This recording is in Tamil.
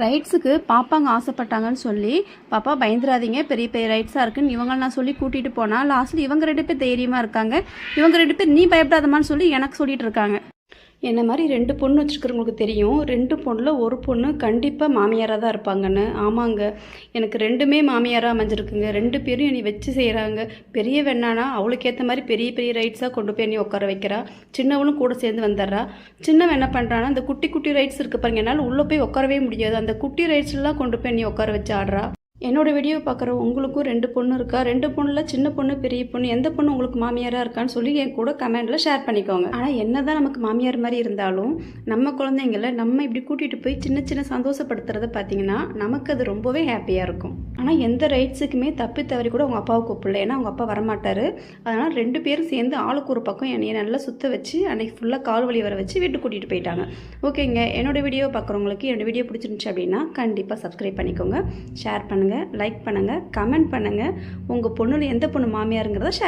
ரைட்ஸுக்கு பாப்பாங்க ஆசைப்பட்டாங்கன்னு சொல்லி, பாப்பா பயந்துராதீங்க பெரிய பெரிய ரைட்ஸாக இருக்குன்னு இவங்க நான் சொல்லி கூட்டிகிட்டு போனால் லாஸ்ட்டில் இவங்க 2 பேர் தைரியமாக இருக்காங்க. இவங்க 2 பேர் நீ பயப்படாதமான்னு சொல்லி எனக்கு சொல்லிகிட்டு இருக்காங்க. என்ன மாதிரி 2 பொண்ணு வச்சுருக்கிறவங்களுக்கு தெரியும். 2 பொண்ணில் ஒரு பொண்ணு கண்டிப்பாக மாமியாராக தான் இருப்பாங்கன்னு. ஆமாங்க, எனக்கு 2மே மாமியாராக அமைஞ்சிருக்குங்க. 2 பேரும் என்னை வச்சு செய்கிறாங்க. பெரிய வெண்ணானா அவளுக்கு ஏற்ற மாதிரி பெரிய பெரிய ரைட்ஸாக கொண்டு போய் என்னை உட்கார வைக்கிறா. சின்னவளும் கூட சேர்ந்து வந்துடுறா. சின்னவன் என்ன பண்ணுறான்னா அந்த குட்டி குட்டி ரைட்ஸ் இருக்குது பாருங்க, என்னால் உள்ளே போய் உட்காரவே முடியாது. அந்த குட்டி ரைட்ஸ்லாம் கொண்டு போய் என்னை உட்கார வச்சு ஆடுறா. என்னோடய வீடியோ பார்க்குற உங்களுக்கும் 2 பொண்ணு இருக்கா? 2 பொண்ணில் சின்ன பொண்ணு பெரிய பொண்ணு எந்த பொண்ணு உங்களுக்கு மாமியாராக இருக்கான்னு சொல்லி என் கூட கமெண்டில் ஷேர் பண்ணிக்கோங்க. ஆனால் என்ன தான் நமக்கு மாமியார் மாதிரி இருந்தாலும் நம்ம குழந்தைங்கள நம்ம இப்படி கூட்டிகிட்டு போய் சின்ன சின்ன சந்தோஷப்படுத்துறத பார்த்தீங்கன்னா நமக்கு அது ரொம்பவே ஹாப்பியாக இருக்கும். ஆனால் எந்த ரைட்ஸுக்குமே தப்பி தவறி கூட அவங்க அப்பாவை கூப்பிடல. ஏன்னா அவங்க அப்பா வரமாட்டார். அதனால் 2 பேரும் சேர்ந்து ஆளுக்கு ஒரு பக்கம் என்னையை நல்லா சுற்ற வச்சு அன்றைக்கி ஃபுல்லாக கால் வலி வர வச்சு வீட்டுக்கு கூட்டிகிட்டு போயிட்டாங்க. ஓகேங்க, என்னோடய வீடியோ பார்க்குறவங்களுக்கு என்னோடய வீடியோ பிடிச்சிருந்துச்சு அப்படின்னா கண்டிப்பாக சப்ஸ்கிரைப் பண்ணிக்கோங்க, ஷேர் பண்ணுங்கள், லைக் பண்ணுங்கள், கமெண்ட் பண்ணுங்கள். உங்கள் பொண்ணுல எந்த பொண்ணு மாமியாருங்கிறத ஷேர்